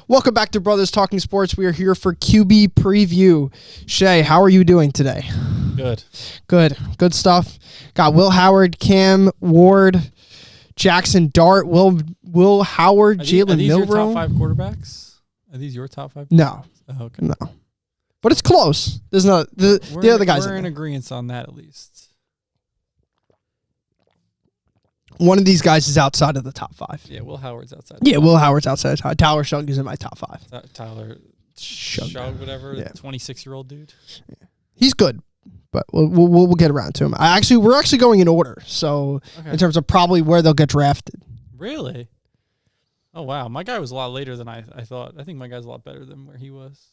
Welcome back to Brothers Talking Sports. We are here for QB preview. Shea, how are you doing today? Good. Good stuff. Got Will Howard, Cam Ward, Jackson Dart, Will Howard, Jalen Milroe. Are these your top 5 quarterbacks? Are these your top 5? No. Oh, okay. No. But it's close. There's no the other guys. We're in agreement on that at least. One of these guys is outside of the top 5. Yeah, Will Howard's outside. Yeah, Will Howard's outside. Tyler Shug is in my top 5. Tyler Shug, whatever, yeah. 26-year-old dude. Yeah. He's good, but we'll get around to him. We're actually going in order. So in terms of probably where they'll get drafted. Really? Oh wow, my guy was a lot later than I thought. I think my guy's a lot better than where he was.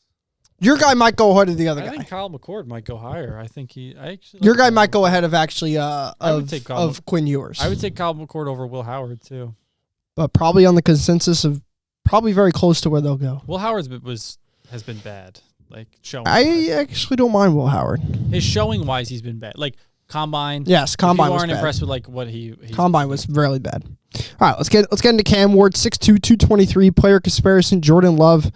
Your guy might go ahead of the other guy. I think Kyle McCord might go higher. I think your guy might go ahead of of Quinn Ewers. I would take Kyle McCord over Will Howard too. But probably on the consensus of probably very close to where they'll go. Will Howard's has been bad. Like showing. I actually don't mind Will Howard. His showing wise, he's been bad. Like combine. Yes, combine was bad. bad. Impressed with like what he combine was really bad. All right, let's get into Cam Ward, 6'2", 223, player comparison, Jordan Love.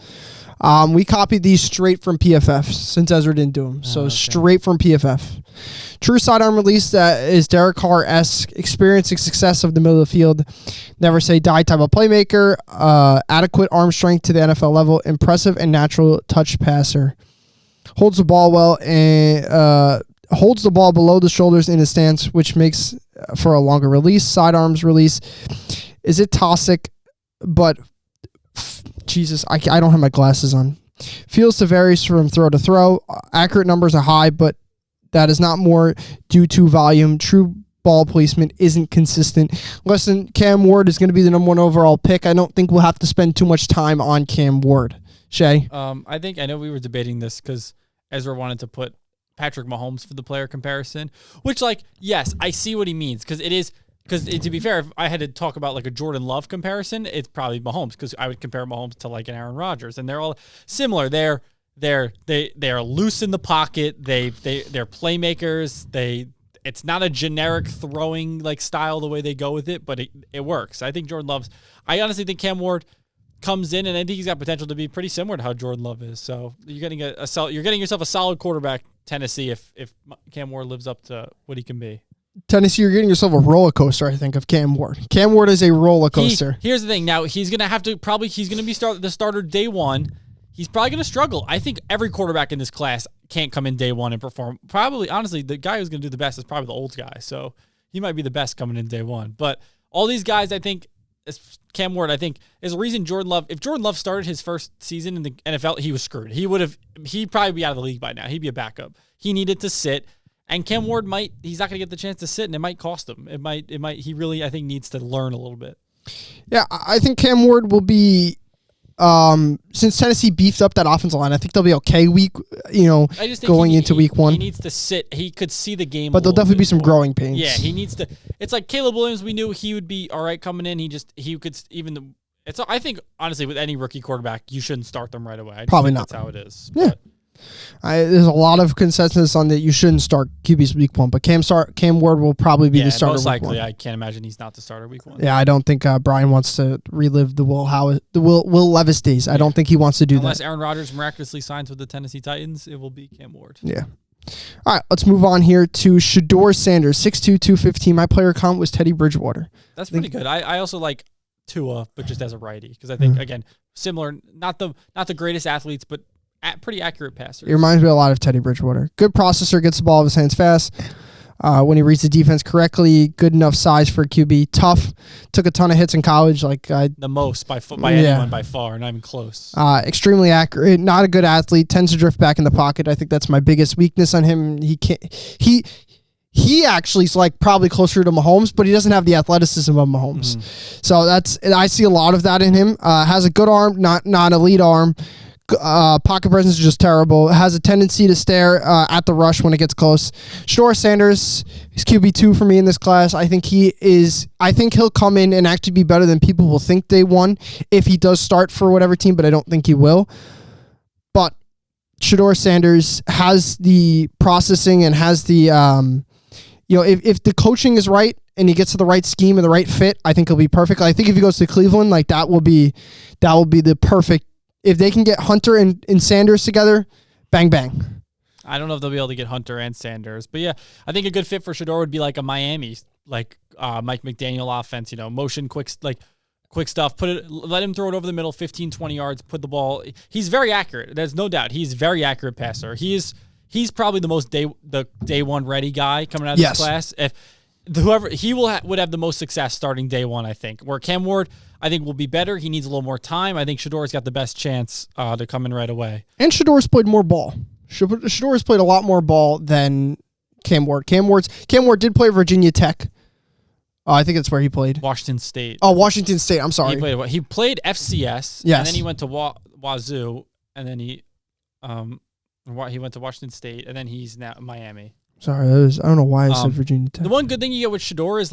We copied these straight from PFF since Ezra didn't do them. So straight from PFF. True sidearm release that is Derek Carr-esque, experiencing success of the middle of the field. Never say die type of playmaker. Adequate arm strength to the NFL level. Impressive and natural touch passer. Holds the ball well and holds the ball below the shoulders in his stance, which makes for a longer release. Sidearms release. Is it toxic? But Jesus, I don't have my glasses on. Feels to varies from throw to throw. Accurate numbers are high, but that is not more due to volume. True ball placement isn't consistent. Listen, Cam Ward is going to be the number 1 overall pick. I don't think we'll have to spend too much time on Cam Ward. Shea? I know we were debating this because Ezra wanted to put Patrick Mahomes for the player comparison, which, like, yes, I see what he means because it is. Because to be fair, if I had to talk about like a Jordan Love comparison, it's probably Mahomes because I would compare Mahomes to like an Aaron Rodgers, and they're all similar. They're loose in the pocket. They're playmakers. It's not a generic throwing like style the way they go with it, but it works. I think I honestly think Cam Ward comes in, and I think he's got potential to be pretty similar to how Jordan Love is. So you're getting you're getting yourself a solid quarterback, Tennessee, if Cam Ward lives up to what he can be. Tennessee, you're getting yourself a roller coaster, I think, of Cam Ward. Cam Ward is a roller coaster. Here's the thing. Now, he's going to be the starter day one. He's probably going to struggle. I think every quarterback in this class can't come in day one and perform. Probably, honestly, the guy who's going to do the best is probably the old guy. So he might be the best coming in day one. But all these guys, I think, Cam Ward, I think, is the reason if Jordan Love started his first season in the NFL, he was screwed. He'd probably be out of the league by now. He'd be a backup. He needed to sit. And Cam Ward he's not going to get the chance to sit, and it might cost him. He really, I think, needs to learn a little bit. Yeah, I think Cam Ward will be, since Tennessee beefed up that offensive line, I think they'll be okay going into week 1. He needs to sit. He could see the game. But there'll definitely be some growing pains. Yeah, he needs to. It's like Caleb Williams, we knew he would be all right coming in. I think, honestly, with any rookie quarterback, you shouldn't start them right away. Probably not. That's how it is. Yeah. But there's a lot of consensus on that you shouldn't start QBs week 1, but Cam Ward will probably be the starter most likely. week 1. I can't imagine he's not the starter week 1. Yeah, I don't think Brian wants to relive the Will Levis days. I don't think he wants to do Unless that. Aaron Rodgers miraculously signs with the Tennessee Titans, it will be Cam Ward. Yeah. All right, let's move on here to Shedeur Sanders, 6'2", 215. My player count was Teddy Bridgewater. That's pretty good. I also like Tua, but just as a righty, because I think, again, similar, not the greatest athletes, but pretty accurate passers. It reminds me a lot of Teddy Bridgewater. Good processor, gets the ball of his hands fast. When he reads the defense correctly, good enough size for a QB. Tough, took a ton of hits in college. The most by anyone by far, not even close. Extremely accurate. Not a good athlete. Tends to drift back in the pocket. I think that's my biggest weakness on him. He actually is like probably closer to Mahomes, but he doesn't have the athleticism of Mahomes. So I see a lot of that in him. Has a good arm, not an elite arm. Pocket presence is just terrible. Has a tendency to stare at the rush when it gets close. Shedeur Sanders is QB2 for me in this class. I think he'll come in and actually be better than people will think day one if he does start for whatever team, but I don't think he will. But Shedeur Sanders has the processing and has the if the coaching is right and he gets to the right scheme and the right fit, I think he'll be perfect. I think if he goes to Cleveland, like that will be the perfect if they can get Hunter and Sanders together, bang, bang. I don't know if they'll be able to get Hunter and Sanders, but yeah, I think a good fit for Shedeur would be like a Miami, like Mike McDaniel offense, motion, quick stuff, let him throw it over the middle, 15, 20 yards, put the ball. He's very accurate. There's no doubt. He's a very accurate passer. He's probably the most day one ready guy coming out of this class. If whoever he would have the most success starting day one, I think. Where Cam Ward, I think, will be better. He needs a little more time. I think Shedor's got the best chance to come in right away. And Shedor's played more ball. Shedor's played a lot more ball than Cam Ward. Cam Ward did play Virginia Tech. I think that's where he played. Washington State. Oh, Washington State. I'm sorry. He played FCS. Yes. And then he went to Wazoo, and then he went to Washington State, and then he's now in Miami. Sorry, I don't know why I said Virginia Tech. The one good thing you get with Shedeur is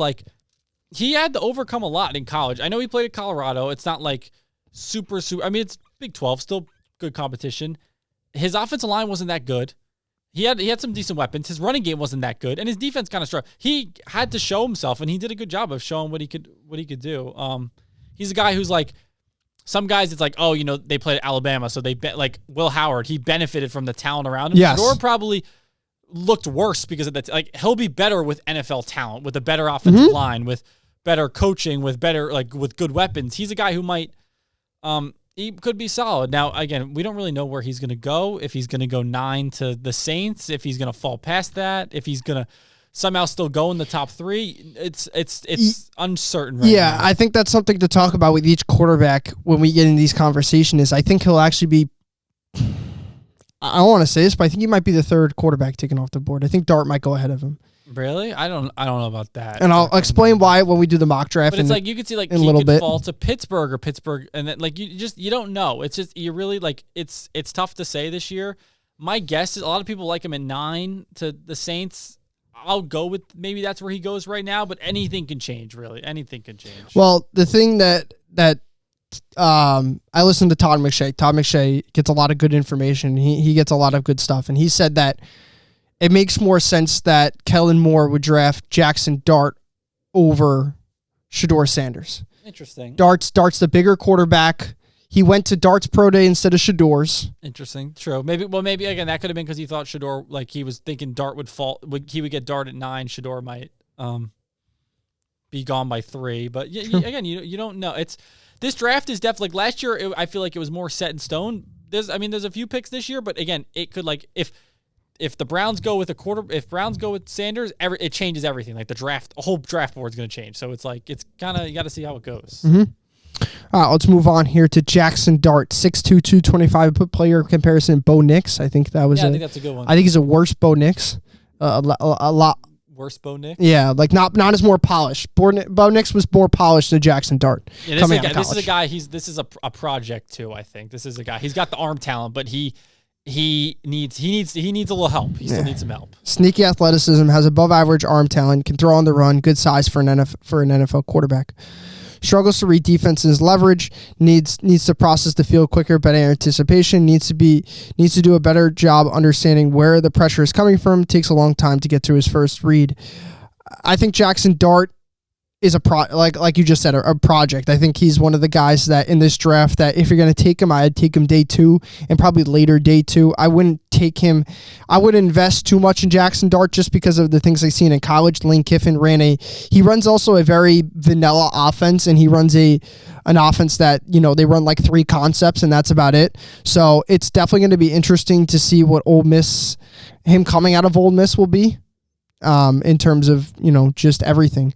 he had to overcome a lot in college. I know he played at Colorado. It's not super. I mean, it's Big 12, still good competition. His offensive line wasn't that good. He had some decent weapons. His running game wasn't that good, and his defense kind of struggled. He had to show himself, and he did a good job of showing what he could do. He's a guy who's some guys. It's they played at Alabama, so they Will Howard. He benefited from the talent around him. Yes. Shedeur probably looked worse because of that. He'll be better with NFL talent, with a better offensive line, with better coaching, with better with good weapons. He's a guy who might. He could be solid. Now, again, we don't really know where he's going to go. If he's going to go 9 to the Saints, if he's going to fall past that, if he's going to somehow still go in the top 3, it's uncertain right now. I think that's something to talk about with each quarterback when we get in these conversations. I think he'll actually be. I don't want to say this, but I think he might be the 3rd quarterback taken off the board. I think Dart might go ahead of him. Really? I don't know about that. And I'll explain why when we do the mock draft. But it's you could see in he a little could bit. fall to Pittsburgh, and then you don't know. It's just you really it's tough to say this year. My guess is a lot of people like him at 9 to the Saints. I'll go with maybe that's where he goes right now, but anything can change, really. Anything can change. Well, the thing that I listened to Todd McShay. Todd McShay gets a lot of good information. He gets a lot of good stuff, and he said that it makes more sense that Kellen Moore would draft Jackson Dart over Shedeur Sanders. Interesting. Dart's the bigger quarterback. He went to Dart's pro day instead of Shedeur's. Interesting. True. Maybe again that could have been because he thought Shedeur he was thinking Dart would fall. He would get Dart at 9. Shedeur might be gone by 3. But again, you don't know. This draft is definitely last year. I feel like it was more set in stone. There's a few picks this year, but again, it could if the Browns go with if Browns go with Sanders, it changes everything. The whole draft board is going to change. So it's kind of you got to see how it goes. Mm-hmm. All right, let's move on here to Jackson Dart, 6'2", 225. Put player comparison, Bo Nix. I think that was. I think that's a good one. I think he's a worse Bo Nix. A lot. Worse Bo Nix? Yeah, not as more polished. Bo Nix was more polished than Jackson Dart. Yeah, this is a guy. This is a project too. I think this is a guy. He's got the arm talent, but he needs a little help. He still needs some help. Sneaky athleticism, has above average arm talent, can throw on the run, good size for an NFL quarterback. Struggles to read defenses, leverage, needs to process the field quicker, better anticipation, needs to do a better job understanding where the pressure is coming from, takes a long time to get to his first read. I think Jackson Dart is like you just said, a project. I think he's one of the guys that in this draft that if you're going to take him, I'd take him day 2 and probably later day 2. I wouldn't invest too much in Jackson Dart just because of the things I've seen in college. Lane Kiffin he runs also a very vanilla offense, and he runs an offense that, they run 3 concepts and that's about it. So it's definitely going to be interesting to see what him coming out of Ole Miss will be in terms of, just everything.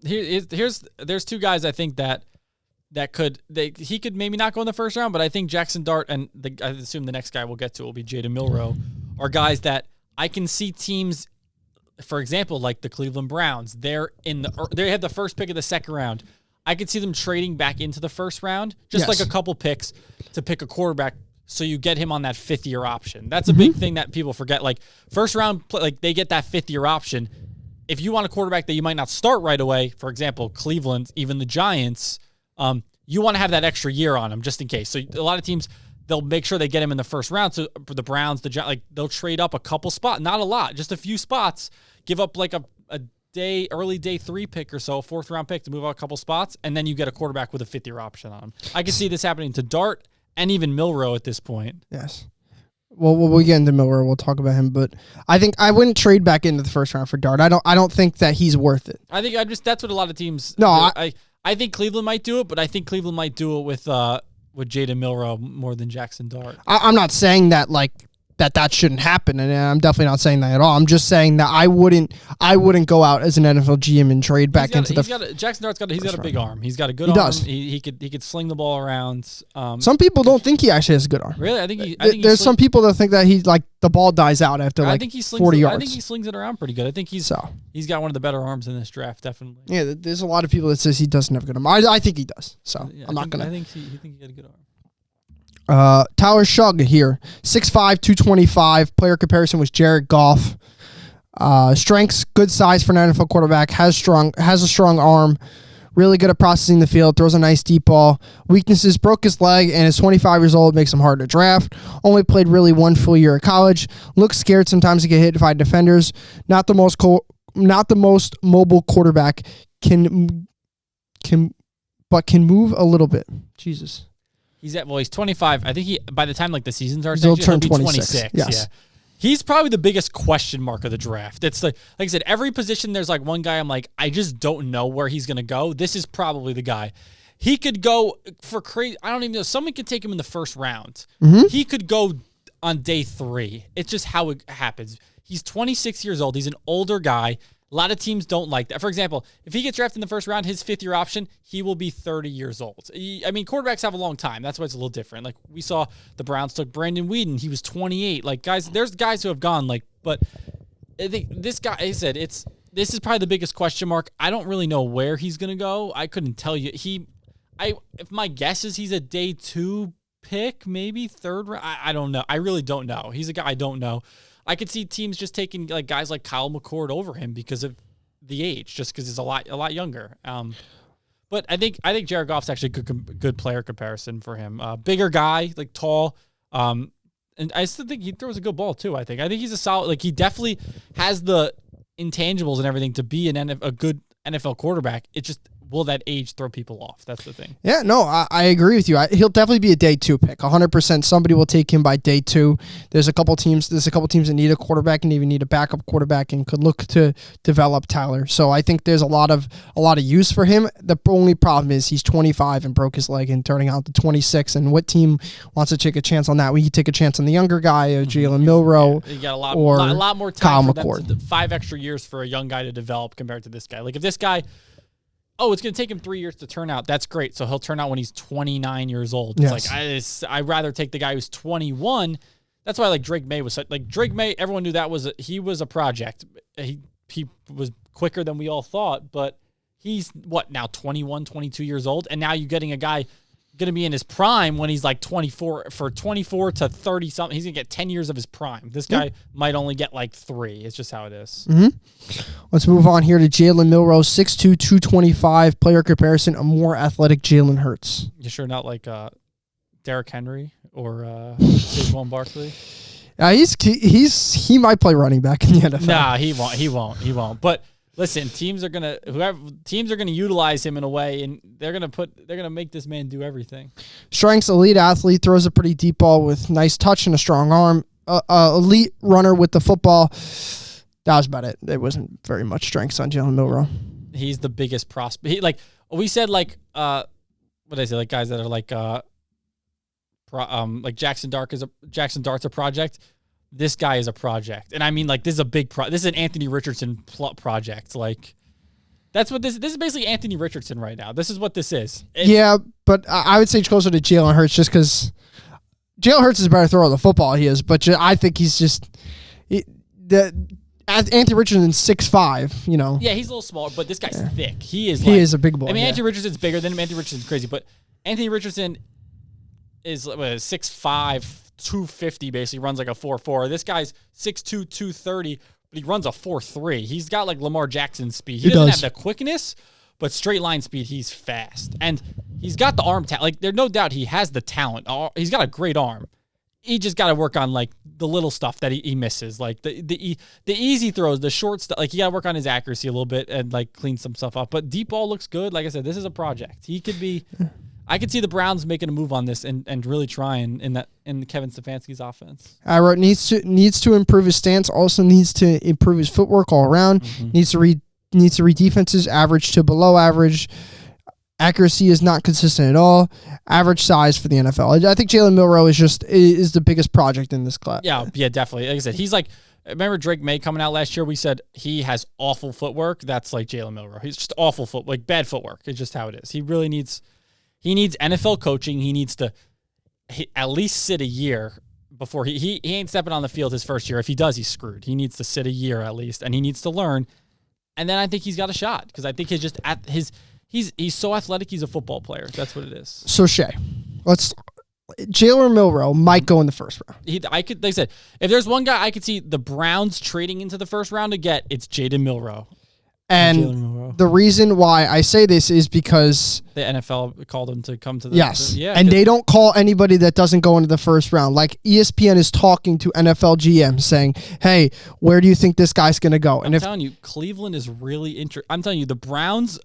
There's 2 guys I think that he could maybe not go in the first round, but I think Jackson Dart and I assume the next guy we'll get to will be Jada Milroe are guys that I can see teams, for example, like the Cleveland Browns. They have the first pick of the second round. I could see them trading back into the first round, just like a couple picks to pick a quarterback. So you get him on that 5th-year option. That's a big thing that people forget. First round, they get that 5th-year option. If you want a quarterback that you might not start right away, for example, Cleveland, even the Giants, you want to have that extra year on him just in case. So a lot of teams, they'll make sure they get him in the first round. So for the Browns, they'll trade up a couple spots, not a lot, just a few spots, give up a early day 3 pick or so, 4th round pick to move out a couple spots, and then you get a quarterback with a 5th-year option on him. I can see this happening to Dart and even Milrow at this point. Yes. Well, we'll get into Miller. We'll talk about him, but I think I wouldn't trade back into the first round for Dart. I don't think that he's worth it. I think that's what a lot of teams. No, do. I think Cleveland might do it, but I think Cleveland might do it with Jaden Milrow more than Jackson Dart. I'm not saying that that shouldn't happen, and I'm definitely not saying that at all. I'm just saying that I wouldn't go out as an NFL GM and trade back into Jackson Dart's got a big arm. He's got a good arm. Does. He could sling the ball around. Some people don't think he actually has a good arm. Really, I think there's some people that think that he's like the ball dies out after 40 yards. I think he slings it around pretty good. I think he's got one of the better arms in this draft, definitely. Yeah, there's a lot of people that says he doesn't have a good arm. I think he does. So yeah, I'm not gonna. I think he got a good arm. Tyler Shug here, 6'5", 225. Player comparison was Jared Goff. Strengths, good size for an NFL quarterback. Has a strong arm. Really good at processing the field. Throws a nice deep ball. Weaknesses, broke his leg and is 25 years old. Makes him hard to draft. Only played really 1 full year at college. Looks scared sometimes to get hit by defenders. Not the most mobile quarterback. But can move a little bit. Jesus. He's 25. I think by the time the season starts, he'll turn be 26. Yes. Yeah. He's probably the biggest question mark of the draft. It's like I said, every position there's one guy I'm I just don't know where he's gonna go. This is probably the guy. He could go for crazy. I don't even know. Someone could take him in the first round. Mm-hmm. He could go on day 3. It's just how it happens. He's 26 years old. He's an older guy. A lot of teams don't like that. For example, if he gets drafted in the first round, his 5th-year option, he will be 30 years old. Quarterbacks have a long time. That's why it's a little different. We saw the Browns took Brandon Whedon. He was 28. There's guys who have gone, but I think this guy, I said, this is probably the biggest question mark. I don't really know where he's going to go. I couldn't tell you. If my guess is he's a day 2 pick, maybe 3rd round. I don't know. I really don't know. He's a guy I don't know. I could see teams just taking guys like Kyle McCord over him because of the age, just because he's a lot younger. But I think Jared Goff's actually a good player comparison for him. Bigger guy, tall, and I still think he throws a good ball too. I think he's a solid. He definitely has the intangibles and everything to be a good NFL quarterback. It just, will that age throw people off? That's the thing. Yeah, no, I agree with you. He'll definitely be a day 2 pick. 100%. Somebody will take him by day 2. There's a couple teams that need a quarterback and even need a backup quarterback and could look to develop Tyler. So I think there's a lot of use for him. The only problem is he's 25 and broke his leg and turning out to 26. And what team wants to take a chance on that? We could take a chance on the younger guy, Jalen Milrow, you got a lot more Kyle time for McCord. them 5 extra years for a young guy to develop compared to this guy. If this guy, it's going to take him 3 years to turn out. That's great. So he'll turn out when he's 29 years old. It's I'd rather take the guy who's 21. That's why Drake May was Drake May. Everyone knew that he was a project. He was quicker than we all thought, but he's now 21, 22 years old, and now you're getting a guy going to be in his prime when he's 24 to 30 something. He's going to get 10 years of his prime. This guy might only get 3. It's just how it is. Mm-hmm. Let's move on here to Jalen Milrow, 6'2", 225. Player comparison, a more athletic Jalen Hurts. You sure not Derrick Henry or Saquon Barkley? He might play running back in the NFL. Nah, he won't. But listen, teams are gonna utilize him in a way, and they're gonna make this man do everything. Strengths, elite athlete, throws a pretty deep ball with nice touch and a strong arm. Elite runner with the football. That was about it. There wasn't very much strengths on Jalen Milrow. He's the biggest prospect. We said what did I say? Guys that are Jackson Dart's a project. This guy is a project. And I mean, this is a big this is an Anthony Richardson project. That's what this is basically Anthony Richardson right now. This is what this is. Yeah, but I would say it's closer to Jalen Hurts just because Jalen Hurts is a better thrower of the football he is, but I think he's just Anthony Richardson's 6'5", Yeah, he's a little smaller, but this guy's thick. He is a big boy. I mean, Anthony Richardson's bigger than him. Anthony Richardson's crazy, but Anthony Richardson is 6'5", 250 basically, runs a 4.4. This guy's 6'2", 230, but he runs a 4.3. He's got Lamar Jackson speed. He doesn't have the quickness, but straight line speed, he's fast. And he's got the arm talent. There's no doubt he has the talent. He's got a great arm. he just got to work on like the little stuff that he misses, like the easy throws, the short stuff. Like, he got to work on his accuracy a little bit and like clean some stuff up. But deep ball looks good. Like I said, this is a project. He could be. I could see the Browns making a move on this and really trying in Kevin Stefanski's offense. I wrote needs to improve his stance. Also needs to improve his footwork all around. Needs to read defenses average to below average. Accuracy is not consistent at all. Average size for the NFL. I think Jalen Milroe is the biggest project in this class. Yeah, definitely. Like I said, he's like, remember Drake May coming out last year? We said he has awful footwork. That's like Jalen Milroe. He's just awful like bad footwork. It's just how it is. He really needs NFL coaching. He needs to at least sit a year before he ain't stepping on the field his first year. If he does, he's screwed. He needs to sit a year at least, and he needs to learn. And then I think he's got a shot because I think he's so athletic. He's a football player. That's what it is. So Shea, Jalen Milroe might go in the first round. Like I said, if there's one guy I could see the Browns trading into the first round to get, it's Jaden Milroe. And the reason why I say this is because the NFL called him to come to the and they don't call anybody that doesn't go into the first round. Like ESPN is talking to NFL GMs saying, "Hey, where do you think this guy's going to go?" I'm telling you, Cleveland is really interesting. I'm telling you, the Browns.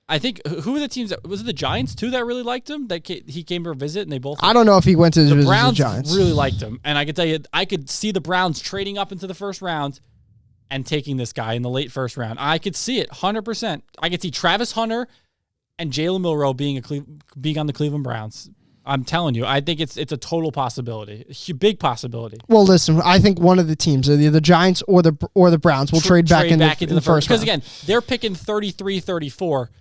I think who were the teams was it the Giants too that really liked him? That he came to visit and they both. I don't know if he went to the Browns. Giants. Really liked him, and I could tell you, I could see the Browns trading up into the first round and taking this guy in the late first round. I could see it 100%. I could see Travis Hunter and Jalen Milroe being on the Cleveland Browns. I'm telling you, I think it's a total possibility, a big possibility. Well, listen, I think one of the teams, either the Giants or the Browns, will trade back into the first round. Because again, they're picking 33, 34.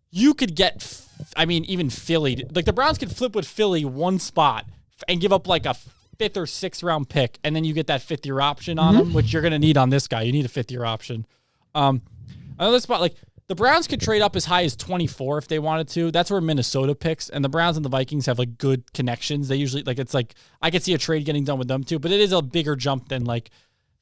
You could get, even Philly. Like the Browns could flip with Philly one spot and give up like a 5th or 6th round pick, and then you get that 5th-year option on him, which you're going to need on this guy. You need a 5th-year option. Another spot, like the Browns could trade up as high as 24 if they wanted to. That's where Minnesota picks, and the Browns and the Vikings have like good connections. They usually it's like I could see a trade getting done with them too, but it is a bigger jump than like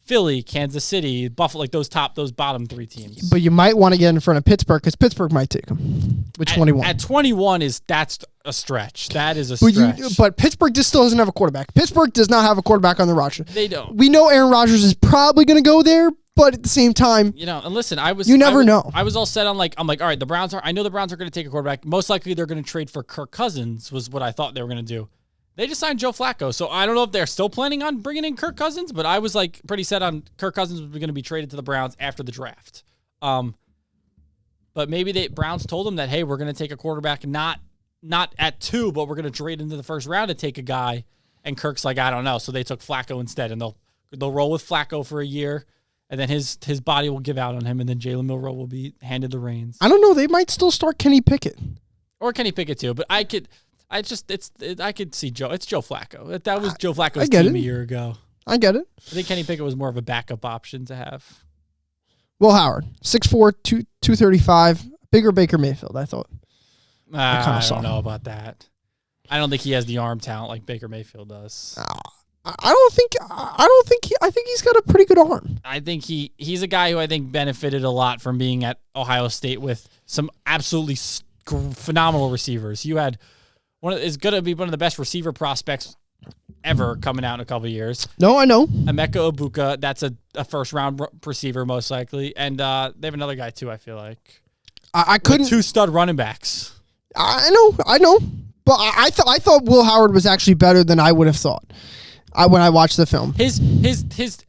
Philly, Kansas City, Buffalo, like those bottom 3 teams. But you might want to get in front of Pittsburgh because Pittsburgh might take him with 21. At 21 that's a stretch. That is a stretch. But Pittsburgh just still doesn't have a quarterback. Pittsburgh does not have a quarterback on the roster. They don't. We know Aaron Rodgers is probably going to go there, but at the same time, and listen, you never know. I was all set on I'm like, all right, I know the Browns are going to take a quarterback. Most likely they're going to trade for Kirk Cousins was what I thought they were going to do. They just signed Joe Flacco, so I don't know if they're still planning on bringing in Kirk Cousins, but I was like pretty set on Kirk Cousins was going to be traded to the Browns after the draft. But maybe the Browns told them that, hey, we're going to take a quarterback not at 2, but we're going to trade into the first round to take a guy. And Kirk's like, I don't know, so they took Flacco instead, and they'll roll with Flacco for a year, and then his body will give out on him, and then Jalen Milroe will be handed the reins. I don't know. They might still start Kenny Pickett, or Kenny Pickett too, but I could see Joe. It's Joe Flacco. That was Joe Flacco's team a year ago. I get it. I think Kenny Pickett was more of a backup option to have. Will Howard, 6'4", 235, bigger Baker Mayfield, I thought. I don't know about that. I don't think he has the arm talent like Baker Mayfield does. I think he's got a pretty good arm. I think he's a guy who I think benefited a lot from being at Ohio State with some absolutely phenomenal receivers. You had is going to be one of the best receiver prospects ever coming out in a couple of years. No, I know. Emeka Ibuka, that's a first-round receiver most likely. And they have another guy too, I feel like. I couldn't. With 2 stud running backs. I know. But I thought Will Howard was actually better than I would have thought when I watched the film. His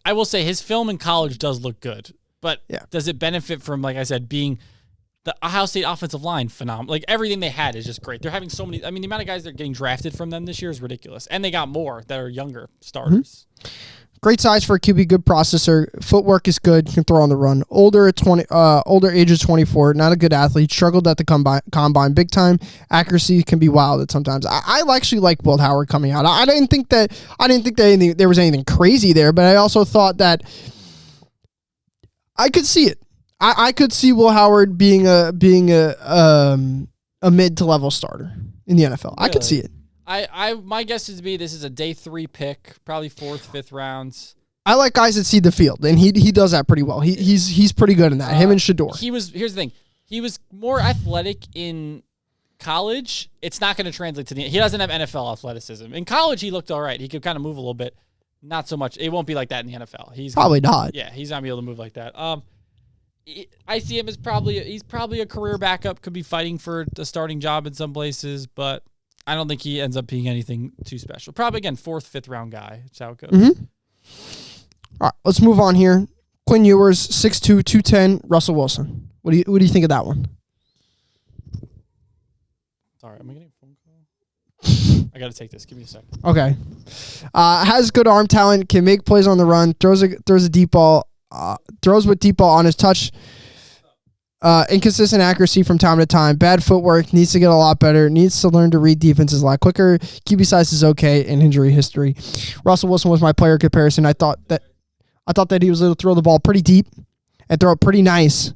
I will say his film in college does look good. But does it benefit from, like I said, being the Ohio State offensive line phenomenal? Like everything they had is just great. They're having so many. I mean, the amount of guys that are getting drafted from them this year is ridiculous, and they got more that are younger starters. Mm-hmm. Great size for a QB, good processor. Footwork is good. Can throw on the run. Older age of 24. Not a good athlete. Struggled at the combine big time. Accuracy can be wild at sometimes. I actually like Will Howard coming out. I didn't think that there was anything crazy there, but I also thought that I could see it. I could see Will Howard being a mid to level starter in the NFL. Really? I could see it. My guess is this is a day 3 pick, probably 4th, 5th rounds. I like guys that see the field, and he does that pretty well. He's pretty good in that. Him and Shador. Here's the thing. He was more athletic in college, it's not going to translate to he doesn't have NFL athleticism. In college, he looked all right. He could kind of move a little bit. Not so much. It won't be like that in the NFL. He's probably not. Yeah, he's not going to be able to move like that. I see him as he's probably a career backup, could be fighting for a starting job in some places, but I don't think he ends up being anything too special. Probably, again, 4th, 5th round guy. That's how it goes. Mm-hmm. All right, let's move on here. Quinn Ewers, 6'2", 210, Russell Wilson. What do you think of that one? Sorry, am I getting a phone call? I got to take this. Give me a second. Okay. Has good arm talent, can make plays on the run, throws a deep ball, throws with deep ball on his touch. Inconsistent accuracy from time to time. Bad footwork. Needs to get a lot better. Needs to learn to read defenses a lot quicker. QB size is okay, and injury history. Russell Wilson was my player comparison. I thought that he was able to throw the ball pretty deep and throw it pretty nice.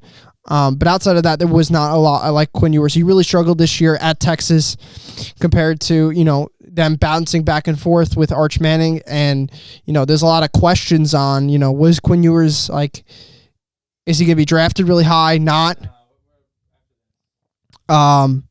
But outside of that, there was not a lot. I like Quinn Ewers. He really struggled this year at Texas compared to, them bouncing back and forth with Arch Manning. And, there's a lot of questions on, was Quinn Ewers is he going to be drafted really high? Not. I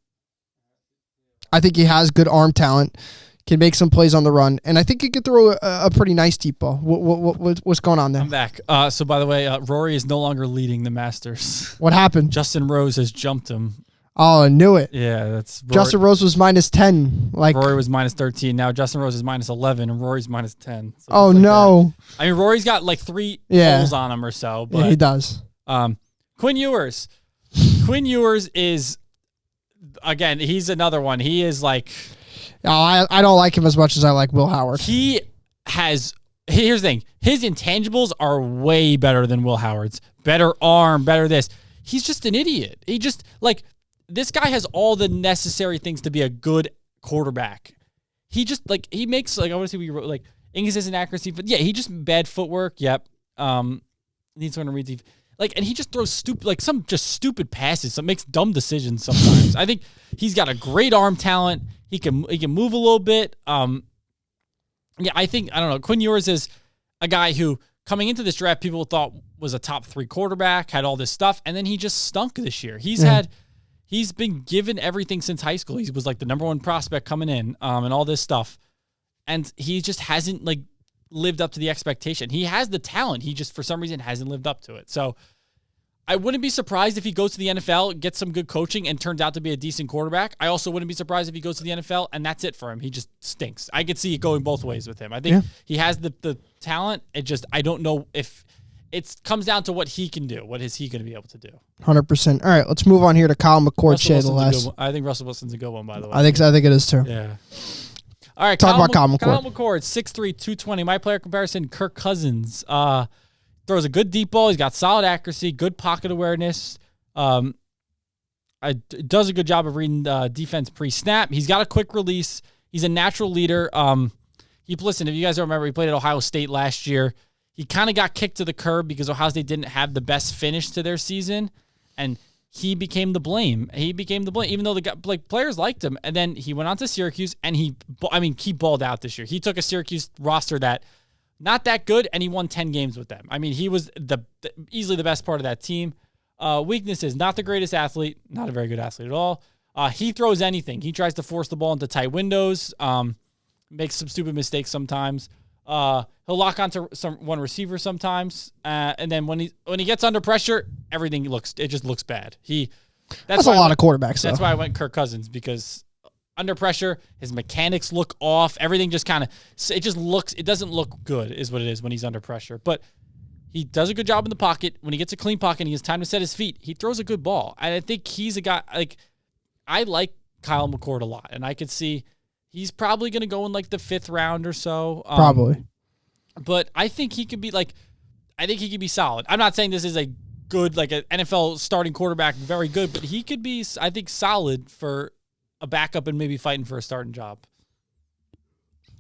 think he has good arm talent, can make some plays on the run, and I think he could throw a pretty nice deep ball. What's going on there? I'm back. So, by the way, Rory is no longer leading the Masters. What happened? Justin Rose has jumped him. Oh, I knew it. Yeah, that's Rory. Justin Rose was -10. Rory was -13. Now Justin Rose is -11, and Rory's -10. So oh no! That. I mean, Rory's got 3 holes on him or so. But, yeah, he does. Quinn Ewers. Quinn Ewers is, again, he's another one. He is I don't like him as much as I like Will Howard. Here's the thing. His intangibles are way better than Will Howard's. Better arm, better this. He's just an idiot. He just, this guy has all the necessary things to be a good quarterback. He just, he makes, I want to see what you wrote, inconsistent accuracy. But, yeah, he just bad footwork. Yep. Needs someone to read defense. And he just throws stupid passes. So makes dumb decisions sometimes. I think he's got a great arm talent. He can move a little bit. I don't know. Quinn Ewers is a guy who, coming into this draft, people thought was a top 3 quarterback, had all this stuff, and then he just stunk this year. He's been given everything since high school. He was the number 1 prospect coming in, and all this stuff, and he just hasn't lived up to the expectation. He has the talent. He just, for some reason, hasn't lived up to it. So I wouldn't be surprised if he goes to the NFL, gets some good coaching, and turns out to be a decent quarterback. I also wouldn't be surprised if he goes to the NFL, and that's it for him. He just stinks. I could see it going both ways with him. I think he has the talent. I don't know if it comes down to what he can do. What is he going to be able to do? 100%. All right, let's move on here to Kyle McCord. Shea, the last. I think Russell Wilson's a good one, by the way. I think it is too. Yeah. All right, Talk about Kyle McCord. Kyle McCord, 6'3", 220. My player comparison, Kirk Cousins. Throws a good deep ball. He's got solid accuracy, good pocket awareness. Does a good job of reading defense pre-snap. He's got a quick release. He's a natural leader. Listen, if you guys don't remember, he played at Ohio State last year. He kind of got kicked to the curb because Ohio State didn't have the best finish to their season, and he became the blame. Even though the players liked him. And then he went on to Syracuse, and he balled out this year. He took a Syracuse roster that not that good, and he won 10 games with them. I mean, he was easily the best part of that team. Weaknesses, not the greatest athlete, not a very good athlete at all. He throws anything. He tries to force the ball into tight windows, makes some stupid mistakes sometimes. He'll lock onto one receiver sometimes, and then when he gets under pressure, it just looks bad. That's a lot of quarterbacks. That's why I went Kirk Cousins, because under pressure, his mechanics look off. Everything just it doesn't look good, is what it is when he's under pressure. But he does a good job in the pocket. When he gets a clean pocket and he has time to set his feet, he throws a good ball. And I think he's a guy, I like Kyle McCord a lot, and I could see he's probably going to go in the 5th round or so. Probably. But I think he could be solid. I'm not saying this is a good, an NFL starting quarterback, very good, but he could be, I think, solid for a backup and maybe fighting for a starting job.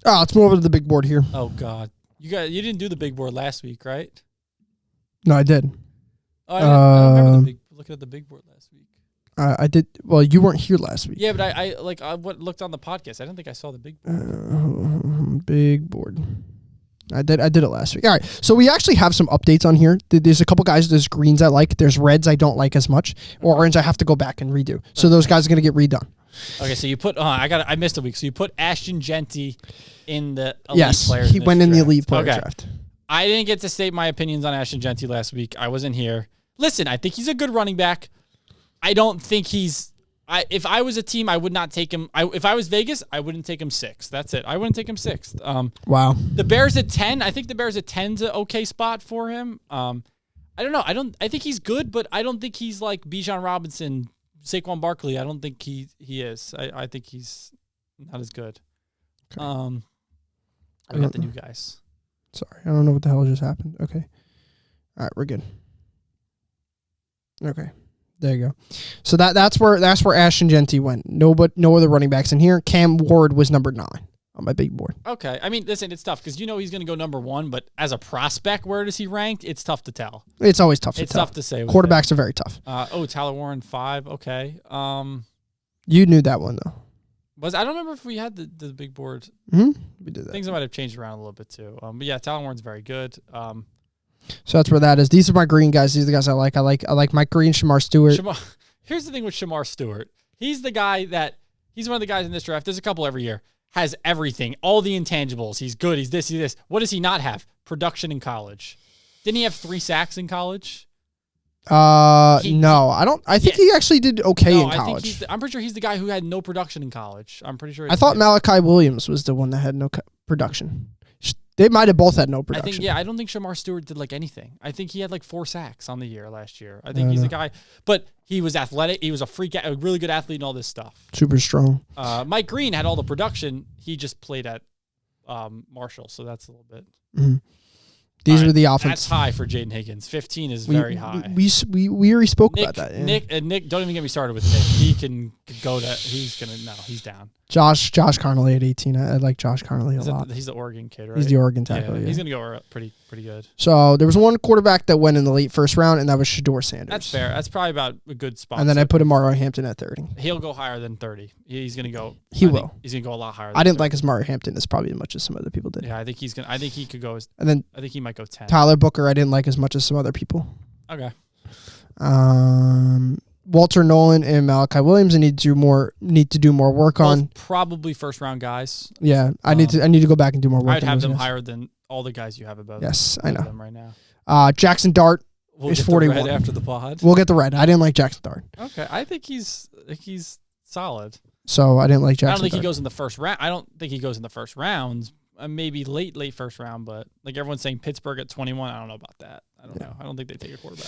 Let's move over to the big board here. Oh God, you didn't do the big board last week, right? No, I did. Oh, I don't remember looking at the big board last week. I did. Well, you weren't here last week. Yeah, but I looked on the podcast. I didn't think I saw the big board. Big board. I did it last week. All right, so we actually have some updates on here. There's a couple guys. There's greens I like. There's reds I don't like as much. Or orange I have to go back and redo. So those guys are going to get redone. Okay, so you put. I missed a week. So you put Ashton Genty in the elite Yes, players. he went in the draft. elite player Okay. draft. I didn't get to state my opinions on Ashton Genty last week. I wasn't here. Listen, I think he's a good running back. I don't think he's. If I was a team, I would not take him. If I was Vegas, I wouldn't take him 6th. That's it. I wouldn't take him 6th. Wow. The Bears at 10. I think the Bears at 10's an okay spot for him. I don't know. I think he's good, but I don't think he's like Bijan Robinson, Saquon Barkley. I don't think he is. I think he's not as good. Okay. We got the new guys. Sorry, I don't know what the hell just happened. Okay. All right, we're good. Okay. There you go. So that's where Ashton Genty went. No other running backs in here. Cam Ward was number 9 on my big board. Okay. I mean, listen, it's tough because he's going to go number 1, but as a prospect, where does he rank? It's tough to tell. It's always tough to tell. It's tough to say. Quarterbacks are very tough. Tyler Warren 5. Okay. You knew that one though. I don't remember if we had the big board. Mm-hmm. We did that. Things might have changed around a little bit too. But yeah, Tyler Warren's very good. So that's where that is. These are my green guys. These are the guys I like. I like Mike Green, Shamar Stewart. Here's the thing with Shamar Stewart. He's one of the guys in this draft. There's a couple every year. Has everything, all the intangibles. He's good. He's this. He's this. What does he not have? Production in college. Didn't he have 3 sacks in college? No, I don't. I think he actually did okay in college. I'm pretty sure he's the guy who had no production in college. I'm pretty sure. I thought Malachi Williams was the one that had no production. They might have both had no production. I don't think Shamar Stewart did like anything. I think he had like 4 sacks on the year last year. I think he's the guy, but he was athletic. He was a really good athlete and all this stuff. Super strong. Mike Green had all the production. He just played at Marshall, so that's a little bit. Mm-hmm. These were the offense. That's high for Jaden Higgins. 15 is very high. We already spoke about that. Yeah. Nick, don't even get me started with Nick. He can go to. He's down. Josh Connolly at 18. I like Josh Connolly a lot. He's the Oregon kid, right? He's the Oregon tackle. Yeah. He's gonna go pretty good. So there was one quarterback that went in the late first round, and that was Shador Sanders. That's fair. That's probably about a good spot. And then I put Amari Hampton at 30. He'll go higher than 30. He's gonna go. He will. He's gonna go a lot higher. I didn't like Amari Hampton as probably as much as some other people did. Yeah, I think he's gonna. I think he could go. And then I think he might go 10. Tyler Booker, I didn't like as much as some other people. Okay. Walter Nolan and Malachi Williams, I need to do more work on. Probably first round guys. Yeah, I need to go back and do more work. I'd have them higher than all the guys you have above. Yes, I know them right now. Jackson Dart is 41 the red after the pod. We'll get the red. I didn't like Jackson Dart. Okay, I think he's solid. So I didn't like Jackson. I don't think Dart. he goes in the first round. I don't think he goes in the first rounds. Maybe late first round, but like everyone's saying Pittsburgh at 21. I don't know about that. I don't know. I don't think they take a quarterback.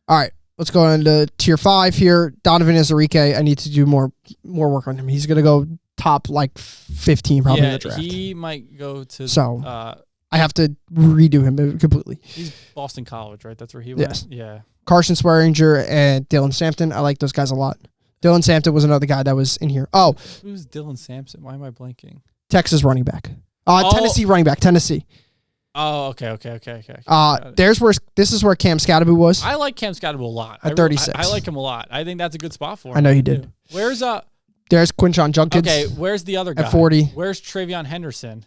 All right. Let's go into tier 5 here. Donovan Izarike. I need to do more work on him. He's going to go top like 15 probably in the draft. He might go to. So I have to redo him completely. He's Boston College, right? That's where he went? Yes. Yeah. Carson Swearinger and Dylan Sampson. I like those guys a lot. Dylan Sampson was another guy that was in here. Oh. Who's Dylan Sampson? Why am I blanking? Texas running back. Tennessee running back. Tennessee. Oh, okay. This is where Cam Scatterby was. I like Cam Scatterby a lot. At 36. I like him a lot. I think that's a good spot for him. I know you did. Where's There's Quinshon Junkins. Okay, where's the other guy? At 40. Where's Travion Henderson?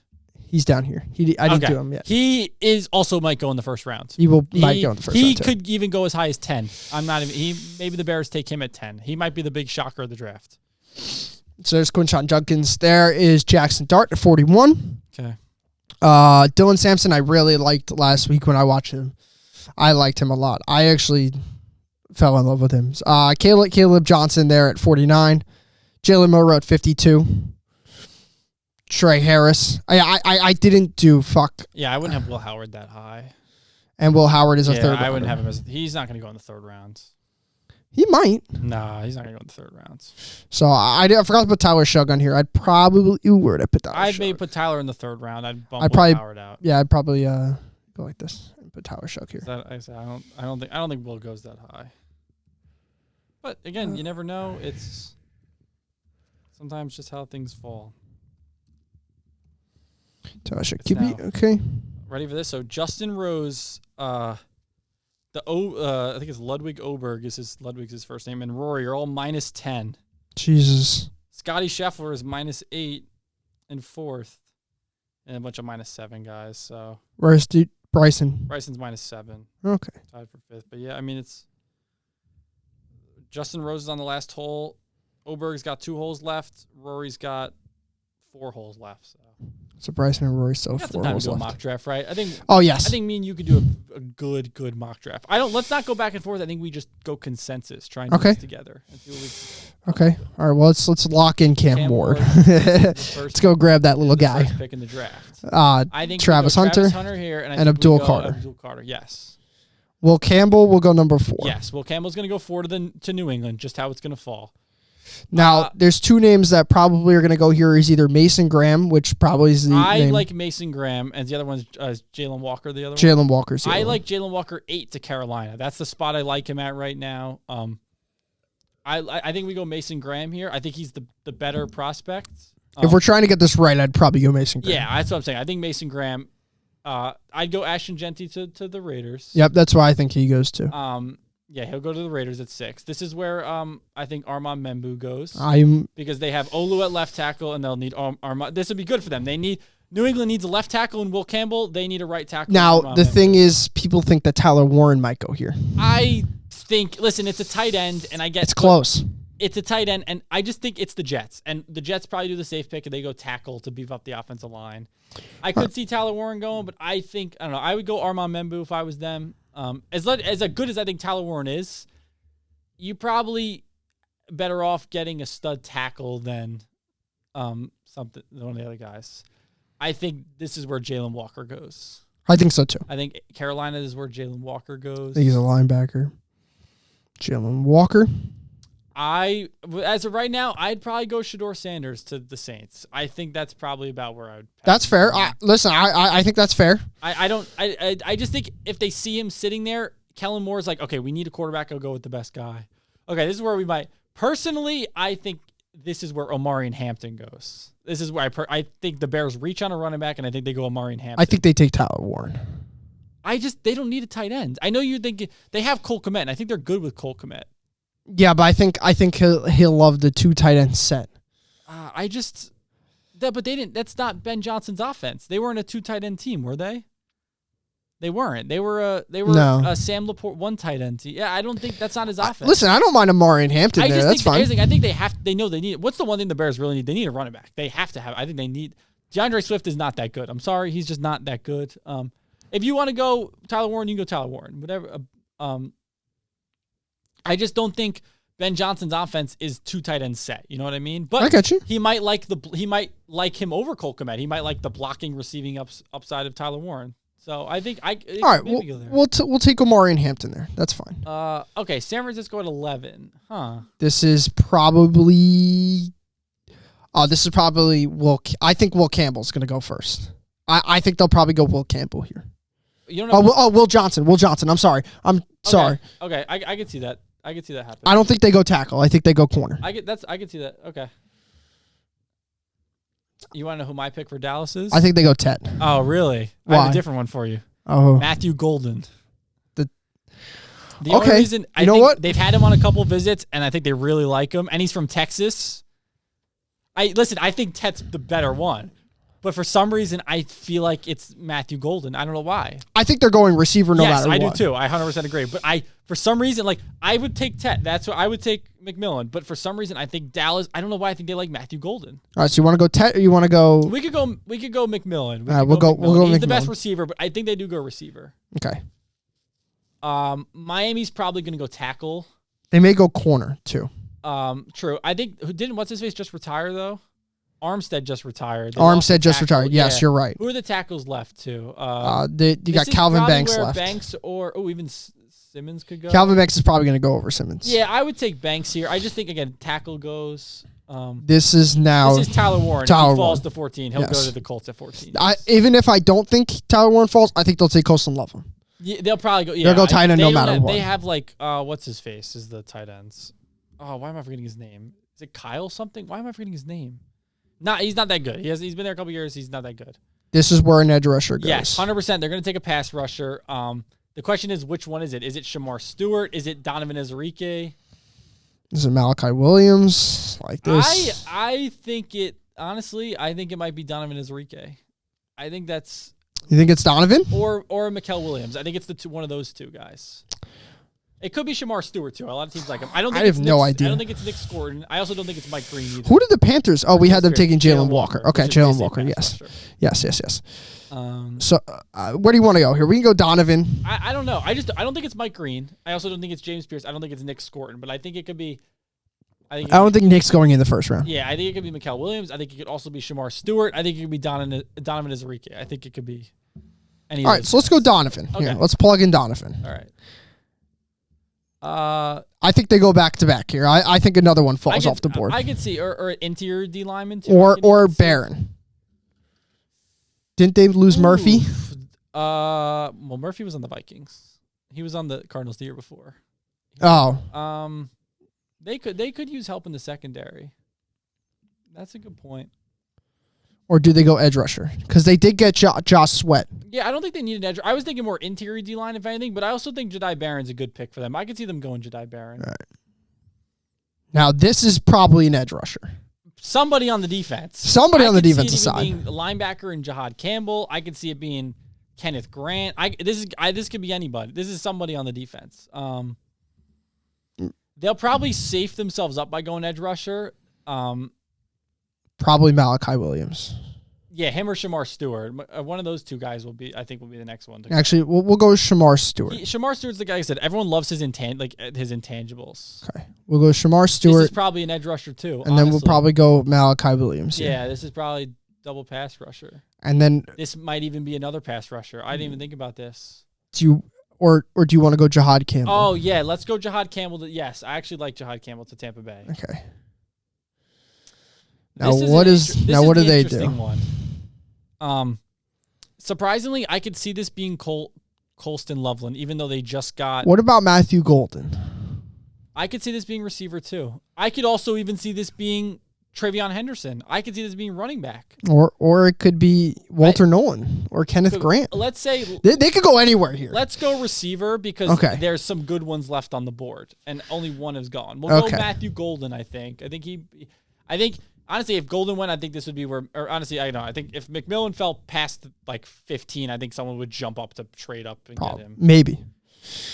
He's down here. I didn't do him yet. He is also might go in the first round. Might go in the first round. He could even go as high as 10. I'm not even. Maybe the Bears take him at 10. He might be the big shocker of the draft. So there's Quinshon Junkins. There is Jackson Dart at 41. Okay. Dylan Sampson, I really liked last week when I watched him. I liked him a lot. I actually fell in love with him. Caleb Johnson there at 49. Jalen Milroe at 52. Trey Harris. I didn't do fuck. Yeah, I wouldn't have Will Howard that high. And Will Howard is a third. I wouldn't have him as. He's not going to go in the third round. He might. Nah, he's not going to go in the third round. So I forgot to put Tyler Shug on here. I'd probably where I put Tyler. I'd maybe put Tyler in the third round. I'd bump Will Howard out. Yeah, I'd probably go like this and put Tyler Shug here. I don't think Will goes that high. But again, you never know. It's sometimes just how things fall. Tyler Shug, okay. Ready for this? So Justin Rose, I think it's Ludwig Oberg Ludwig's his first name, and Rory are all minus 10. Jesus. Scotty Scheffler is minus 8 in fourth, and a bunch of minus 7 guys. So where's Bryson? Bryson's minus 7. Okay. Tied for fifth. But yeah, I mean it's Justin Rose is on the last hole. Oberg's got 2 holes left. Rory's got 4 holes left. So. Surprising, Rory's still Got 4 some time holes to do a left. mock draft, right? I think. Oh yes. I think me and you could do a good mock draft. Let's not go back and forth. I think we just go consensus, try and do this together. And see what Okay. All right. Well, let's lock in Cam Ward. Let's go grab that little guy. First pick in the draft. I think Travis Hunter here and Abdul Carter. Abdul Carter. Yes. Will Campbell will go number 4. Yes. Will Campbell's going to go 4 to New England. Just how it's going to fall. Now, there's 2 names that probably are going to go here. Is either Mason Graham, which probably is the name. like Mason Graham, and the other one's Jalen Walker. The other one. Jalen Walker's the I other like Jalen Walker 8 to Carolina. That's the spot I like him at right now. I think we go Mason Graham here. I think he's the better prospect. If we're trying to get this right, I'd probably go Mason Graham. Yeah, that's what I'm saying. I think Mason Graham. I'd go Ashton Genty to the Raiders. Yep, that's why I think he goes to. Yeah, he'll go to the Raiders at 6. This is where I think Armand Membu goes. Because they have Olu at left tackle, and they'll need Armand. This would be good for them. New England needs a left tackle and Will Campbell. They need a right tackle. Now, the thing is, people think that Tyler Warren might go here. I think, listen, it's a tight end, and I get it's close. It's a tight end, and I just think it's the Jets. And the Jets probably do the safe pick, and they go tackle to beef up the offensive line. I could see Tyler Warren going, but I don't know. I would go Armand Membu if I was them. As good as I think Tyler Warren is, you probably better off getting a stud tackle than one of the other guys. I think this is where Jalen Walker goes. I think so too. I think Carolina is where Jalen Walker goes. I think he's a linebacker. Jalen Walker. As of right now, I'd probably go Shedeur Sanders to the Saints. I think that's probably about where I would. That's fair. Listen, I think that's fair. I just think if they see him sitting there, Kellen Moore's like, okay, we need a quarterback. I'll go with the best guy. Okay, this is where we might. Personally, I think this is where Omarion Hampton goes. This is where I think the Bears reach on a running back, and I think they go Omarion Hampton. I think they take Tyler Warren. They don't need a tight end. I know you think they have Cole Kmet, and I think they're good with Cole Kmet. Yeah, but I think he'll love the 2 tight end set. But they didn't. That's not Ben Johnson's offense. They weren't a 2 tight end team, were they? They weren't. They were a Sam Laporte 1 tight end team. Yeah, I don't think that's not his offense. Listen, I don't mind Omarion Hampton there. That's fine. I think they know they need. What's the one thing the Bears really need? They need a running back. They have to have. I think they need. DeAndre Swift is not that good. I'm sorry, he's just not that good. If you want to go Tyler Warren, you can go Tyler Warren. Whatever. I just don't think Ben Johnson's offense is 2 tight end set. You know what I mean? But I got you. He might like him over Cole Kmet. He might like the blocking, receiving upside of Tyler Warren. So I think all right. We'll take Omarion Hampton there. That's fine. Okay. San Francisco at 11. Huh. This is probably Will. I think Will Campbell's going to go first. I think they'll probably go Will Campbell here. You don't know. Will Johnson. Will Johnson. I'm sorry. Sorry. Okay. I can see that. I can see that happen. I don't think they go tackle. I think they go corner. I can see that. Okay. You want to know who my pick for Dallas is? I think they go Tet. Oh, really? Why? I have a different one for you. Oh. Matthew Golden. The okay. only reason you know what? They've had him on a couple visits, and I think they really like him. And he's from Texas. I think Tet's the better one. But for some reason, I feel like it's Matthew Golden. I don't know why. I think they're going receiver no matter what. Yes, I do too. I 100% agree. But for some reason, I would take Tet. That's what I would take McMillan. But for some reason, I think Dallas. I don't know why I think they like Matthew Golden. All right, so you want to go Tet or you want to go? We could go McMillan. All right, we'll go McMillan. He's the best receiver, but I think they do go receiver. Okay. Miami's probably going to go tackle. They may go corner too. True. I think what's his face just retire though? Armstead just retired. Armstead just retired. Yes, you're right. Who are the tackles left too? You got Calvin Banks left. Banks or even Simmons could go. Calvin Banks is probably going to go over Simmons. Yeah, I would take Banks here. I just think again tackle goes. This is Tyler Warren. If he falls to 14, he'll go to the Colts at 14. Even if I don't think Tyler Warren falls, I think they'll take Colston Love him. Yeah, they'll probably go. Yeah, they'll go tight end no matter what. They have what's his face is the tight ends. Oh, why am I forgetting his name? Is it Kyle something? Why am I forgetting his name? He's not that good. He's been there a couple years. He's not that good. This is where an edge rusher goes. Yes, 100%. They're going to take a pass rusher. The question is, which one is it? Is it Shamar Stewart? Is it Donovan Ezrique? Is it Malachi Williams? Like this? I think it. Honestly, I think it might be Donovan Ezrique. I think that's. You think it's Donovan or Mikael Williams? I think it's one of those two guys. It could be Shamar Stewart too. A lot of teams like him. I don't think I it's have no Nick, idea. I don't think it's Nick Scourton. I also don't think it's Mike Green either. Who did the Panthers? Oh, we had them taking Jalen Walker. Okay, which is Jalen basically Walker. pass Yes. rusher. Yes. So where do you want to go here? We can go Donovan. I don't know. I don't think it's Mike Green. I also don't think it's James Pierce. I don't think it's Nick Scourton. But I think it could be. I don't think Nick's going in the first round. Yeah, I think it could be Mikael Williams. I think it could also be Shamar Stewart. I think it could be Donovan Azarique. I think it could be. All right, so let's go Donovan. Okay. Here, let's plug in Donovan. All right. I think they go back to back here. I think another one falls off the board. I could see, or interior D lineman too. Or Barron. Didn't they lose Murphy? Well, Murphy was on the Vikings. He was on the Cardinals the year before. Oh. They could use help in the secondary. That's a good point. Or do they go edge rusher? Because they did get Josh Sweat. Yeah, I don't think they need an edge. I was thinking more interior D-line, if anything, but I also think Jedi Barron's a good pick for them. I could see them going Jedi Barron. All right. Now, this is probably an edge rusher. Somebody on the defense. Somebody on the defensive side. Being a linebacker in Jahad Campbell. I could see it being Kenneth Grant. This could be anybody. This is somebody on the defense. They'll probably safe themselves up by going edge rusher. Probably Malachi Williams. Yeah, him or Shamar Stewart. One of those two guys will be the next one. Actually, we'll go with Shamar Stewart. Shamar Stewart's the guy who said everyone loves his intangibles. Okay, we'll go Shamar Stewart. This is probably an edge rusher too. And then we'll probably go Malachi Williams. Yeah, this is probably double pass rusher. And then this might even be another pass rusher. I didn't even think about this. Do you want to go Jahad Campbell? Oh yeah, let's go Jahad Campbell. Yes, I actually like Jahad Campbell to Tampa Bay. Okay. Now what do they do? One. Surprisingly, I could see this being Colston Loveland, even though they just got. What about Matthew Golden? I could see this being receiver too. I could also even see this being Travion Henderson. I could see this being running back. Or it could be Walter Nolan or Kenneth Grant. Let's say they could go anywhere here. Let's go receiver because there's some good ones left on the board and only one is gone. We'll go Matthew Golden, I think. I think honestly, if Golden went, I think this would be where. Or honestly, I know. I think if McMillan fell past like 15, I think someone would jump up to trade up and get him. Maybe.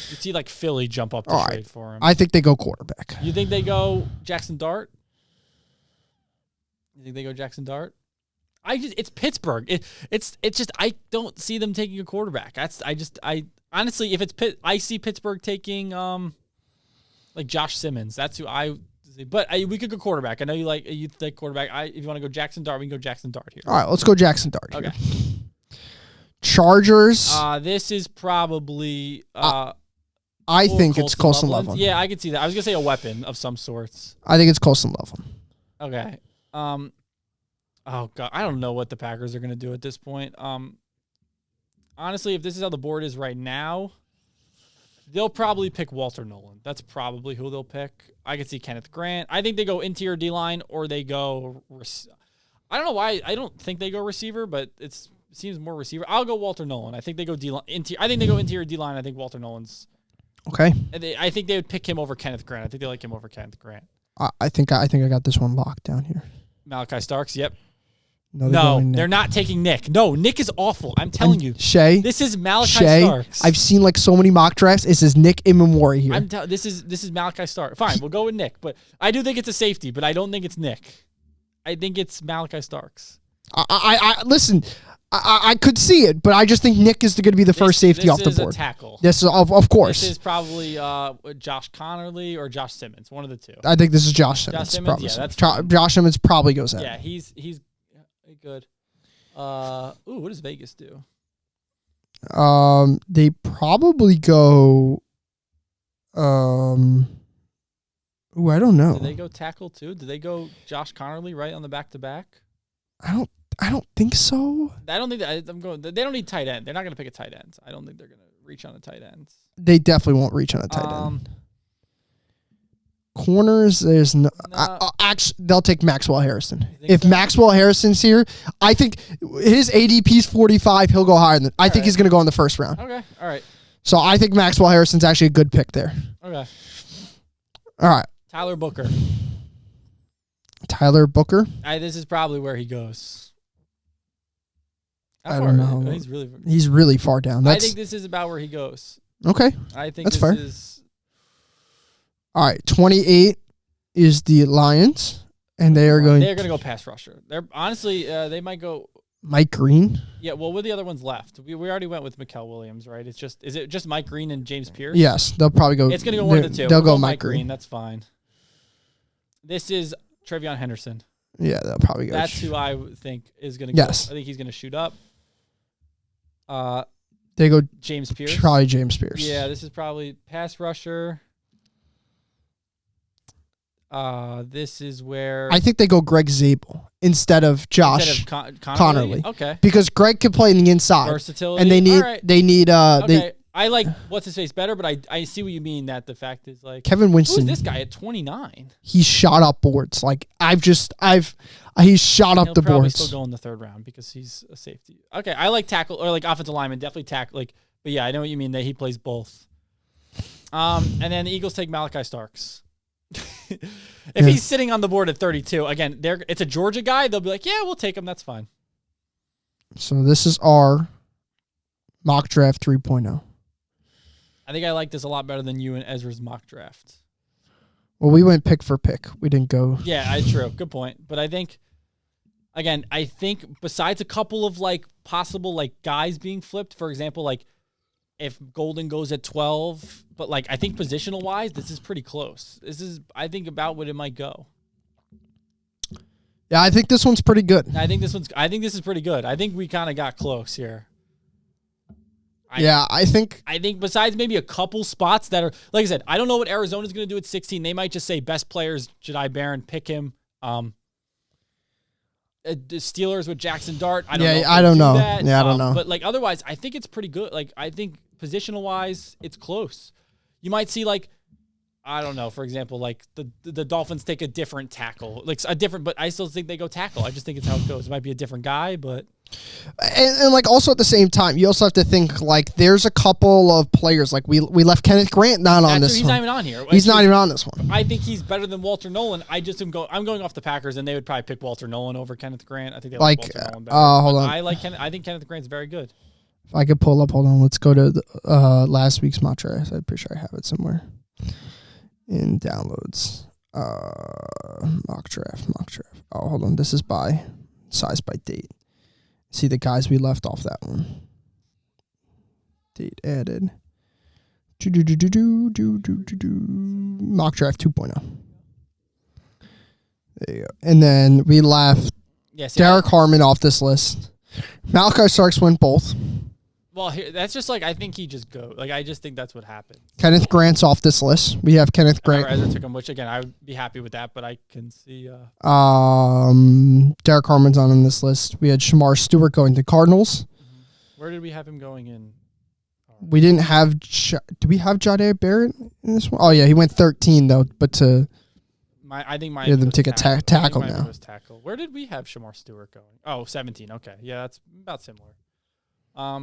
You'd see like Philly jump up to trade for him. I think they go quarterback. You think they go Jackson Dart? You think they go Jackson Dart? It's Pittsburgh. It's just I don't see them taking a quarterback. I honestly, if it's I see Pittsburgh taking like Josh Simmons. That's who I. But we could go quarterback. I know you like quarterback. If you want to go Jackson Dart, we can go Jackson Dart here. All right, let's go Jackson Dart. Okay. Here. Chargers. This is probably. I think it's Colston Loveland. Yeah, I could see that. I was gonna say a weapon of some sorts. I think it's Colston Loveland. Okay. Oh god, I don't know what the Packers are gonna do at this point. Honestly, if this is how the board is right now, they'll probably pick Walter Nolan. That's probably who they'll pick. I could see Kenneth Grant. I think they go interior D-line or they go. I don't know why. I don't think they go receiver, but it seems more receiver. I'll go Walter Nolan. I think they go D-line. I think they go interior D-line. I think Walter Nolan's. Okay. I think they would pick him over Kenneth Grant. I think they like him over Kenneth Grant. I think I got this one locked down here. Malachi Starks. Yep. No, they're not taking Nick. No, Nick is awful. I'm telling you. Shea. This is Malachi Starks. I've seen like so many mock drafts. This is Nick Imamori here. This is Malachi Starks. Fine, we'll go with Nick. But I do think it's a safety, but I don't think it's Nick. I think it's Malachi Starks. I listen. I could see it, but I just think Nick is going to be the first safety off the board. This is a tackle. This is of course. This is probably Josh Connerly or Josh Simmons, one of the two. I think this is Josh Simmons. Josh Simmons, yeah, that's Josh Simmons probably goes out. Yeah, he's good. What does Vegas do? They probably go. I don't know. Do they go tackle too? Do they go Josh Connerly right on the back-to-back? I don't think so. I don't think that I'm going. They don't need tight end. They're not going to pick a tight end. I don't think they're going to reach on a tight end. They definitely won't reach on a tight end. Corners, there's no. Actually, they'll take Maxwell Harrison. If Maxwell Harrison's here, I think his ADP's 45. He'll go higher than. I think he's going to go in the first round. Okay, all right. So I think Maxwell Harrison's actually a good pick there. Okay. All right. Tyler Booker. This is probably where he goes. I don't know. He's really far down. I think this is about where he goes. Okay. I think that's fair. All right, 28 is the Lions, and they are going. They're going to go pass rusher. They're honestly, they might go Mike Green. Yeah, well, what are the other ones left? We already went with Mikael Williams, right? Is it just Mike Green and James Pierce? Yes, they'll probably go. It's going to go one of the two. They'll go Mike Green. That's fine. This is Trevion Henderson. Yeah, they'll probably go. That's who I think is going to Yes. go. I think he's going to shoot up. They go James Pierce. Probably James Pierce. Yeah, this is probably pass rusher. This is where I think they go Greg Zabel instead of Josh Connerly. Okay. Because Greg can play in the inside. Versatility. And they need okay. I like what's his face better, but I see what you mean that the fact is like Kevin Winston. Who's this guy at 29? He's shot up boards. Like he's shot up the He'll probably boards. still go in the third round because he's a safety. Okay, I like tackle or like offensive lineman, definitely tackle but yeah, I know what you mean that he plays both. And then the Eagles take Malachi Starks. If he's sitting on the board at 32, again, it's a Georgia guy, they'll be like, "Yeah, we'll take him, that's fine." So this is our mock draft 3.0. I think I like this a lot better than you and Ezra's mock draft. Well, we went pick for pick. We didn't go. Yeah, true. Good point. But I think, again, besides a couple of possible guys being flipped, for example, if Golden goes at 12, but I think positional wise, this is pretty close. This is, I think, about what it might go. Yeah, I think this one's pretty good. I think this is pretty good. I think we kind of got close here. I think besides maybe a couple spots that are, like I said, I don't know what Arizona's going to do at 16. They might just say best players, Jedi Barron, pick him. The Steelers with Jackson Dart. I don't know. I don't know. That. Yeah, I don't know. But otherwise, I think it's pretty good. I think positional wise, it's close. You might see I don't know. For example, the Dolphins take a different tackle, but I still think they go tackle. I just think it's how it goes. It might be a different guy, but. And also at the same time, you also have to think there's a couple of players we left Kenneth Grant not on this one. He's not even on here. He's not even on this one. I think he's better than Walter Nolan. I'm going off the Packers, and they would probably pick Walter Nolan over Kenneth Grant. I think they like Walter Nolan better. Hold on. I think Kenneth Grant's very good. If I could pull up, hold on. Let's go to last week's mock draft. I'm pretty sure I have it somewhere in downloads. Mock draft. Oh, hold on. This is by size by date. See the guys we left off that one. Date added. Mock draft 2.0. There you go. And then we left Derek Harmon off this list. Malachi Starks went both. Well, that's just I think he just goes. I just think that's what happened. Kenneth Grant's off this list. We have Kenneth Grant. Ezra took him, which again I would be happy with that, but I can see. Derek Harmon's on this list. We had Shamar Stewart going to Cardinals. Where did we have him going in? We didn't have. Do we have Jahdae Barrett in this one? Oh yeah, he went 13 though, but to. I think my. Yeah, them take a tackle now. Where did we have Shamar Stewart going? Oh, 17. Okay, yeah, that's about similar.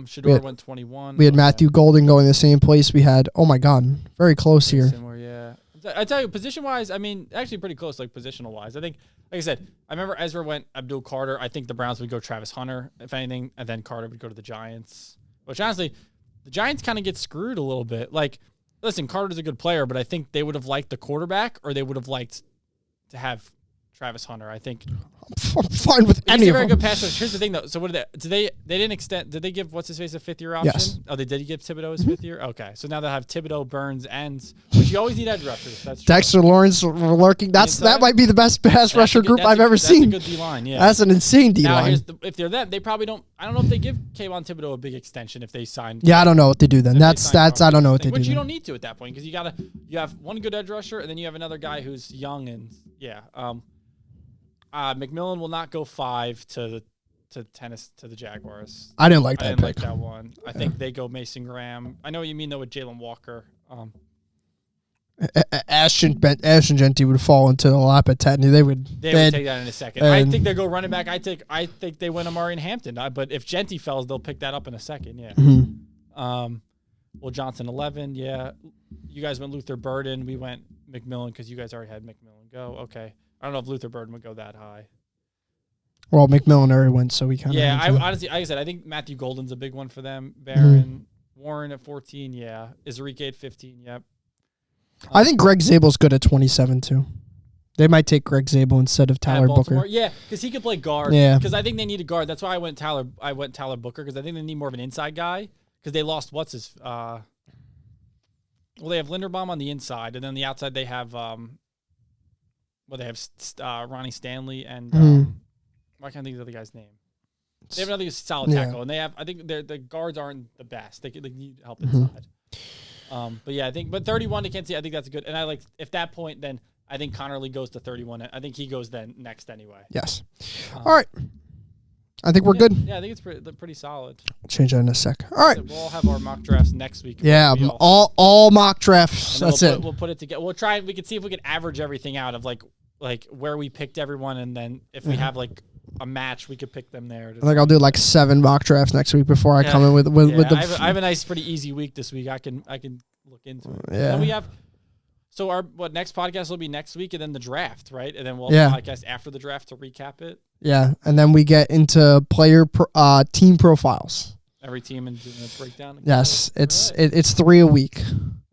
Shador went 21. We had Matthew Golden going the same place. We had, oh my God, very close here. Similar, yeah. I tell you, position-wise, actually pretty close, positional-wise. I think, like I said, I remember Ezra went Abdul Carter. I think the Browns would go Travis Hunter, if anything, and then Carter would go to the Giants. Which, honestly, the Giants kind of get screwed a little bit. Listen, Carter's a good player, but I think they would have liked the quarterback, or they would have liked to have Travis Hunter. I think I'm fine with any of them. He's a very good passer. Here's the thing, though. So what did they didn't extend? Did they give what's his face a 5th year option? Yes. Oh, they did give Thibodeau his 5th year. Okay, so now they have Thibodeau, Burns, and which you always need edge rushers. That's true. Dexter Lawrence lurking. That might be the best pass rusher group I've ever seen. That's a good D line. Yeah, that's an insane D line. If they're them, they probably don't. I don't know if they give Kayvon Thibodeau a big extension if they sign. Yeah, I don't know what they do then. That's I don't know what they do. Which you don't need to at that point because you have one good edge rusher and then you have another guy who's young and yeah. McMillan will not go 5 to the Jaguars. I didn't like I that didn't pick. like that one. I think they go Mason Graham. I know what you mean though with Jalen Walker. Ashton Genty would fall into the lap at 10. They would take that in a second. I think they go running back. I think they win Amari and Hampton. But if Genty falls, they'll pick that up in a second. Yeah. Mm-hmm. Well, Johnson 11. Yeah. You guys went Luther Burden. We went McMillan because you guys already had McMillan go. Okay. I don't know if Luther Burden would go that high. Well, McMillan already went, so we kind of. Yeah, honestly, like I said, I think Matthew Golden's a big one for them. Barron, Warren at 14, yeah. Izarike at 15, yep. I think Greg Zabel's good at 27 too. They might take Greg Zabel instead of Tyler Booker. Yeah, because he could play guard. Yeah. Because I think they need a guard. That's why I went Tyler Booker, because I think they need more of an inside guy. Because they lost well, they have Linderbaum on the inside, and then the outside they have they have Ronnie Stanley and why can't I think of the other guy's name? They have another solid tackle, and they have, I think the guards aren't the best. They need help inside. But yeah, but 31 to Kansas City, I think that's good. And I like, if that point, then I think Connerly goes to 31. I think he goes then next anyway. Yes. All right. I think we're good. Yeah, I think it's pretty solid. I'll change that in a sec. All right. So we'll all have our mock drafts next week. Yeah, all mock drafts. That's it. We'll put it together. We'll try. We can see if we can average everything out of like where we picked everyone, and then if we have like a match, we could pick them there. I think I'll do like 7 mock drafts next week before I come in with the. I have a nice, pretty easy week this week. I can look into it. Yeah. And we have. So our next podcast will be next week, and then the draft, right? And then we'll have a podcast after the draft to recap it. Yeah, and then we get into team profiles. Every team and doing a breakdown. Yes, it's 3 a week.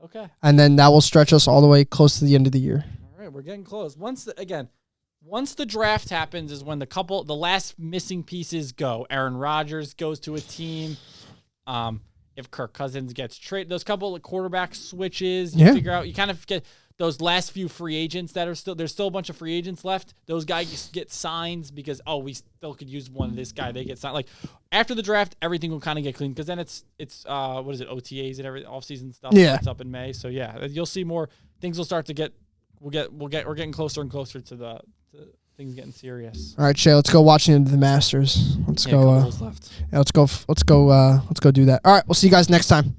Okay. And then that will stretch us all the way close to the end of the year. All right, we're getting close. Once the draft happens is when the last missing pieces go. Aaron Rodgers goes to a team. If Kirk Cousins gets traded, those couple of quarterback switches, you figure out, you kind of get those last few free agents that are there's still a bunch of free agents left. Those guys get signs because, we still could use one of this guy. They get signed. Like after the draft, everything will kind of get clean because then it's what is it, OTAs and every offseason stuff. Yeah. It's up in May. So yeah, you'll see more things will start to get, we're getting closer and closer to things getting serious. All right, Shay, let's go watch into the Masters. Let's go. Left. Yeah, let's go do that. All right, we'll see you guys next time.